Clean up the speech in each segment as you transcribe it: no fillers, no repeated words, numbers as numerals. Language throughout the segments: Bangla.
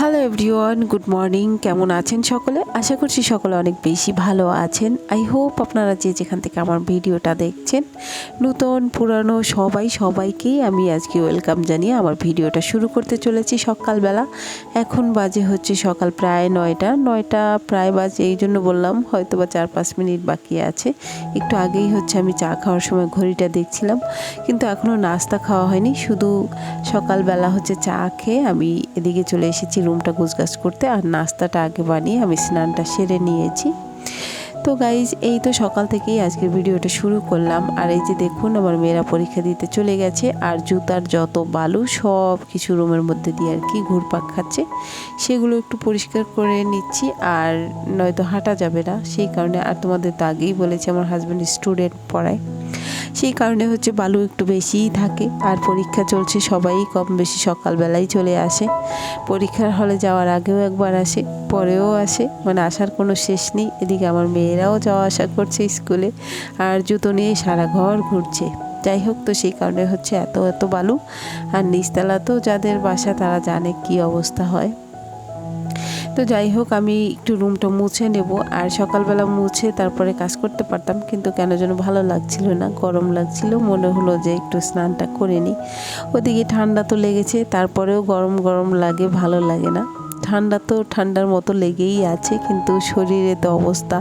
Hello everyone, good morning. কেমন আছেন সকলে? আশা করছি সকলে অনেক বেশি ভালো আছেন। আই হোপ আপনারা যে যেখান থেকে আমার ভিডিওটা দেখছেন, নতুন পুরানো সবাইকেই আমি আজকে ওয়েলকাম জানিয়ে আমার ভিডিওটা শুরু করতে চলেছি সকালবেলা। এখন বাজে হচ্ছে সকাল প্রায় 9টা প্রায় বাজে, এই জন্য বললাম হয়তো বা 4-5 মিনিট বাকি আছে। একটু আগেই হচ্ছে আমি চা খাওয়ার সময় ঘড়িটা দেখছিলাম, কিন্তু এখনও নাস্তা খাওয়া হয়নি। শুধু সকালবেলা হচ্ছে চা খেয়ে আমি এদিকে চলে এসেছি রুমটা গোছগাছ করতে, আর নাস্তাটা আগে বানিয়ে আমি স্নানটা সেরে নিয়েছি। তো গাইজ, এই তো সকাল থেকেই আজকের ভিডিওটা শুরু করলাম। আর এই যে দেখুন, আমার মেয়েরা পরীক্ষা দিতে চলে গেছে, আর জুতার যত বালু সব কিছু রুমের মধ্যে দিয়ে আর কি ঘুরপাক খাচ্ছে, সেগুলো একটু পরিষ্কার করে নিচ্ছি। আর নয়তো হাঁটা যাবে না, সেই কারণে। আর তোমাদের তো আগেই বলেছি আমার হাজব্যান্ড স্টুডেন্ট পড়ায়, সেই কারণে হচ্ছে বালু একটু বেশিই থাকে। আর পরীক্ষা চলছে, সবাই কম বেশি সকালবেলাই চলে আসে। পরীক্ষার হলে যাওয়ার আগেও একবার আসে, পরেও আসে, মানে আসার কোনো শেষ নেই। এদিকে আমার মেয়েরাও যাওয়া আসা করছে স্কুলে, আর জুতো নিয়ে সারা ঘর ঘুরছে। যাই হোক, তো সেই কারণে হচ্ছে এত বালু। আর নিচতলা তো যাদের বাসা তারা জানে কি অবস্থা হয়। তো যাই হোক, আমি একটু রুমটা মুছে নেব। আর সকালবেলা মুছে তারপরে কাজ করতে পারতাম, কিন্তু কেন যেন ভালো লাগছিল না, গরম লাগছিল। মনে হলো যে একটু স্নানটা করে নিই। ওদিকে ঠান্ডা তো লেগেছে, তারপরেও গরম গরম লাগে, ভালো লাগে না। ঠান্ডা তো ঠান্ডার মতো লেগেই আছে, কিন্তু শরীরে তো অবস্থা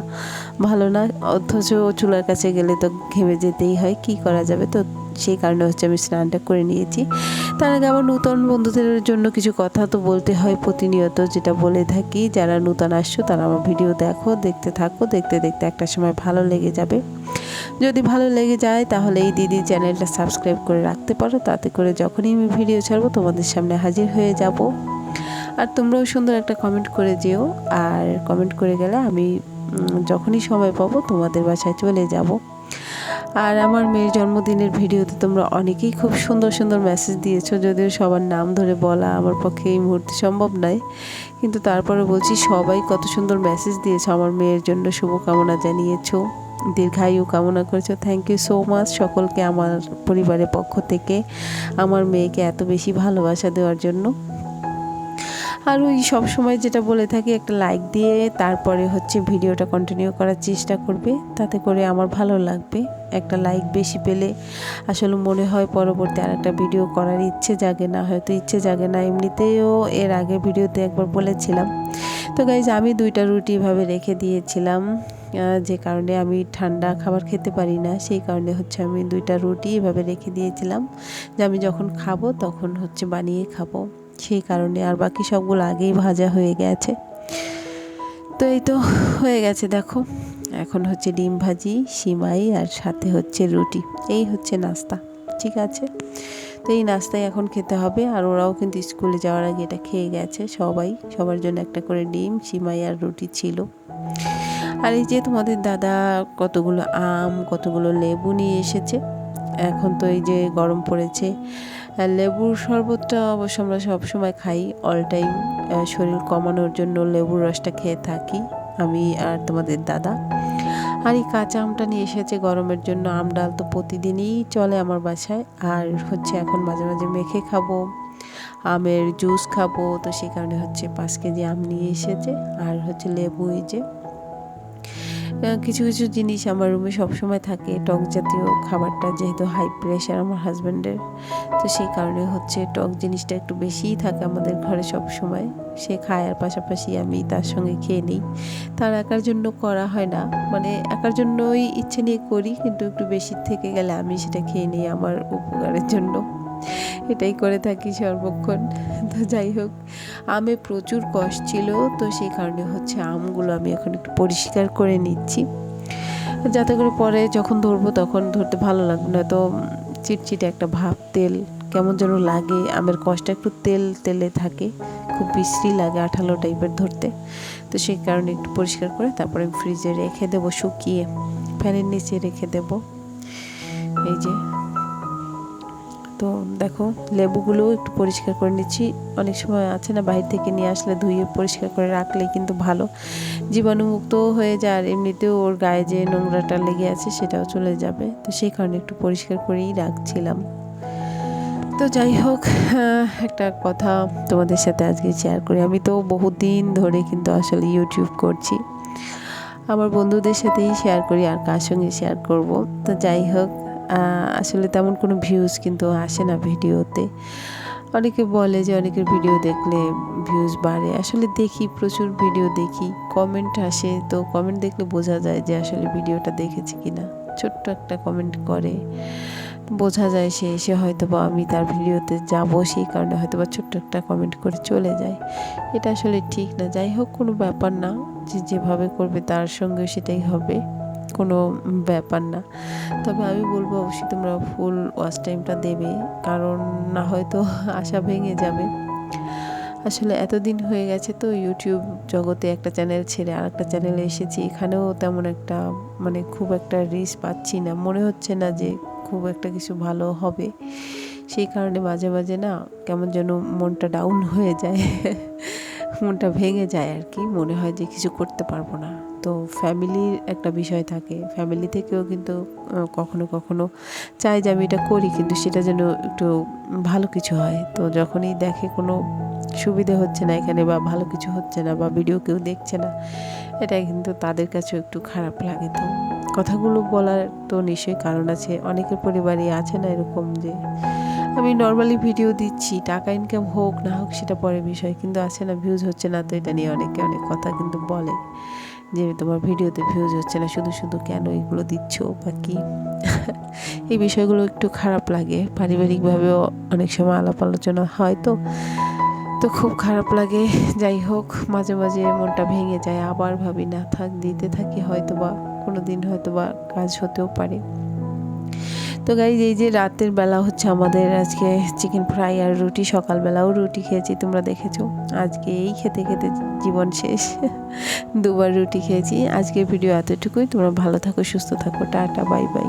ভালো না। অথচ চুলার কাছে গেলে তো ঘেমে যেতেই হয়, কি করা যাবে। তো সেই কারণে হচ্ছে আমি স্নানটা করে নিয়েছি। তার আগে আমার নতুন বন্ধুদের জন্য কিছু কথা তো বলতে হয় প্রতিনিয়ত, যেটা বলে থাকি, যারা নতুন আসছো তারা আমার ভিডিও দেখতে থাকো, দেখতে দেখতে একটা সময় ভালো লেগে যাবে। যদি ভালো লেগে যায় তাহলে এই দিদির চ্যানেলটা সাবস্ক্রাইব করে রাখতে পারো, তাতে করে যখনই আমি ভিডিও ছাড়বো তোমাদের সামনে হাজির হয়ে যাব। আর তোমরাও সুন্দর একটা কমেন্ট করে যেও, আর কমেন্ট করে গেলে আমি যখনই সময় পাবো তোমাদের বাসায় চলে যাব। আর আমার মেয়ের জন্মদিনের ভিডিওতে তোমরা অনেকেই খুব সুন্দর সুন্দর মেসেজ দিয়েছো, যদিও সবার নাম ধরে বলা আমার পক্ষে এই মুহূর্তে সম্ভব নয়, কিন্তু তারপরে বলছি সবাই কত সুন্দর মেসেজ দিয়েছো, আমার মেয়ের জন্য শুভকামনা জানিয়েছো, দীর্ঘায়ু কামনা করেছো। থ্যাংক ইউ সো মাচ সকলকে, আমার পরিবারের পক্ষ থেকে আমার মেয়েকে এত বেশি ভালোবাসা দেওয়ার জন্য। আর ওই সবসময় যেটা বলে থাকি, একটা লাইক দিয়ে তারপরে হচ্ছে ভিডিওটা কন্টিনিউ করার চেষ্টা করবে, তাতে করে আমার ভালো লাগবে। একটা লাইক বেশি পেলে আসলে মনে হয় পরবর্তী আর একটা ভিডিও করার ইচ্ছে জাগে না, হয়তো ইচ্ছে জাগে না, এমনিতেও এর আগে ভিডিওতে একবার বলেছিলাম। তো গাইজ, আমি 2টা রুটি এভাবে রেখে দিয়েছিলাম, যে কারণে আমি ঠান্ডা খাবার খেতে পারি না, সেই কারণে হচ্ছে আমি 2টা রুটি এভাবে রেখে দিয়েছিলাম, যে আমি যখন খাবো তখন হচ্ছে বানিয়ে খাবো, সেই কারণে। আর বাকি সবগুলো আগেই ভাজা হয়ে গেছে। তো এই তো হয়ে গেছে, দেখো। এখন হচ্ছে ডিম ভাজি, সিমাই, আর সাথে হচ্ছে রুটি। এই হচ্ছে নাস্তা, ঠিক আছে। তো এই নাস্তায় এখন খেতে হবে। আর ওরাও কিন্তু স্কুলে যাওয়ার আগে এটা খেয়ে গেছে, সবার জন্য একটা করে ডিম, সিমাই আর রুটি ছিল। আর এই যে তোমাদের দাদা কতগুলো আম, কতগুলো লেবু নিয়ে এসেছে। এখন তো এই যে গরম পড়েছে, লেবুর শরবতটা অবশ্য আমরা সবসময় খাই, অল টাইম। শরীর কমানোর জন্য লেবুর রসটা খেয়ে থাকি আমি আর তোমাদের দাদা। আর এই কাঁচা আমটা নিয়ে এসেছে গরমের জন্য। আম ডাল তো প্রতিদিনই চলে আমার বাসায়, আর হচ্ছে এখন মাঝে মাঝে মেখে খাবো, আমের জুস খাবো। তো সেই কারণে হচ্ছে 5 কেজি আম নিয়ে এসেছে, আর হচ্ছে লেবু। এই যে কিছু কিছু জিনিস আমার রুমে সবসময় থাকে, টক জাতীয় খাবারটা, যেহেতু হাই প্রেশার আমার হাজব্যান্ডের, তো সেই কারণে হচ্ছে টক জিনিসটা একটু বেশিই থাকে আমাদের ঘরে সব সময়। সে খায়, আর পাশাপাশি আমি তার সঙ্গে খেয়ে নিই। তার একার জন্য করা হয় না, মানে একার জন্যই ইচ্ছে নিয়ে করি, কিন্তু একটু বেশি থেকে গেলে আমি সেটা খেয়ে নিই আমার উপকারের জন্য। এটাই করে থাকি সর্বক্ষণ। তো যাই হোক, আমে প্রচুর কষ ছিল, তো সেই কারণে হচ্ছে আমগুলো আমি এখন একটু পরিষ্কার করে নিচ্ছি, যাতে করে পরে যখন ধরবো তখন ধরতে ভালো লাগবে না। তো চিটচিটে একটা ভাব, তেল কেমন যেন লাগে, আমের কষটা একটু তেলে থাকে, খুব বিশ্রী লাগে, আঠালো টাইপের ধরতে। তো সেই কারণে একটু পরিষ্কার করে তারপরে ফ্রিজে রেখে দেবো, শুকিয়ে ফ্যানের নিচে রেখে দেবো। এই যে তো দেখো, লেবুগুলো একটু পরিষ্কার করে নিচ্ছি। অনেক সময় আছে না, বাইরে থেকে নিয়ে আসলে ধুয়ে পরিষ্কার করে রাখলে কিন্তু ভালো, জীবাণুমুক্ত হয়ে যায়, আর এমনিতেও ওর গায়ে যে নোংরাটা লেগে আছে সেটাও চলে যাবে। তো সেই কারণে একটু পরিষ্কার করেই রাখছিলাম। তো যাই হোক, একটা কথা তোমাদের সাথে আজকে শেয়ার করি। আমি তো বহুদিন ধরে কিন্তু আসলে ইউটিউব করছি, আমার বন্ধুদের সাথেই শেয়ার করি, আর কার সঙ্গে শেয়ার করব। তো যাই হোক, আসলে তেমন কোনো ভিউজ কিন্তু আসে না ভিডিওতে। অনেকে বলে যে অনেকের ভিডিও দেখলে ভিউজ বাড়ে। আসলে দেখি, প্রচুর ভিডিও দেখি, কমেন্ট আসে, তো কমেন্ট দেখলে বোঝা যায় যে আসলে ভিডিওটা দেখেছে কিনা। ছোট্ট একটা কমেন্ট করে বোঝা যায় সে এসে হয়তো বা আমি তার ভিডিওতে যাব, সেই কারণে হয়তো বা ছোট্ট একটা কমেন্ট করে চলে যায়। এটা আসলে ঠিক না। যাই হোক, কোনো ব্যাপার না, যে যেভাবে করবে তার সঙ্গে সেটাই হবে, কোনো ব্যাপার না। তবে আমি বলবো অবশ্যই তোমরা ফুল ওয়াচ টাইমটা দেবে, কারণ না হয়তো আশা ভেঙে যাবে। আসলে এতদিন হয়ে গেছে তো ইউটিউব জগতে, একটা চ্যানেল ছেড়ে আর একটা চ্যানেলে এসেছি। এখানেও তেমন একটা খুব একটা রিচ পাচ্ছি না, মনে হচ্ছে না যে খুব একটা কিছু ভালো হবে। সেই কারণে মাঝে মাঝে না কেমন যেন মনটা ডাউন হয়ে যায়, মনটা ভেঙে যায় আর কি। মনে হয় যে কিছু করতে পারবো না। তো ফ্যামিলির একটা বিষয় থাকে, ফ্যামিলি থেকেও কিন্তু কখনো কখনো চাই যে আমি এটা করি, কিন্তু সেটা যেন একটু ভালো কিছু হয়। তো যখনই দেখে কোনো সুবিধে হচ্ছে না এখানে, বা ভালো কিছু হচ্ছে না, বা ভিডিও কেউ দেখছে না, এটা কিন্তু তাদের কাছেও একটু খারাপ লাগে। তো কথাগুলো বলার তো নিশ্চয়ই কারণ আছে। অনেকের পরিবারই আছে না এরকম, যে আমি নর্মালি ভিডিও দিচ্ছি, টাকা ইনকাম হোক না হোক সেটা পরের বিষয়, কিন্তু আছে না ভিউজ হচ্ছে না, তো এটা নিয়ে অনেকে অনেক কথা কিন্তু বলে যে তোমার ভিডিওতে ভিউজ হচ্ছে না, শুধু শুধু কেন এগুলো দিচ্ছ বা কি। এই বিষয়গুলো একটু খারাপ লাগে। পারিবারিকভাবেও অনেক সময় আলাপ আলোচনা হয়, তো তো খুব খারাপ লাগে। যাই হোক, মাঝে মাঝে মনটা ভেঙে যায়, আবার ভাবি না থাক, দিতে থাকি, হয়তো বা কোনো দিন হয়তো বা কাজ হতেও পারে। তো গাইজ, এই যে রাতের বেলা হচ্ছে আমাদের আজকে চিকেন ফ্রাই আর রুটি, সকালবেলাও রুটি খেয়েছি, তোমরা দেখেছো। আজকে এই খেতে খেতে জীবন শেষ, দুবার রুটি খেয়েছি। আজকের ভিডিও এতটুকুই। তোমরা ভালো থাকো, সুস্থ থাকো, টাটা, বাই বাই।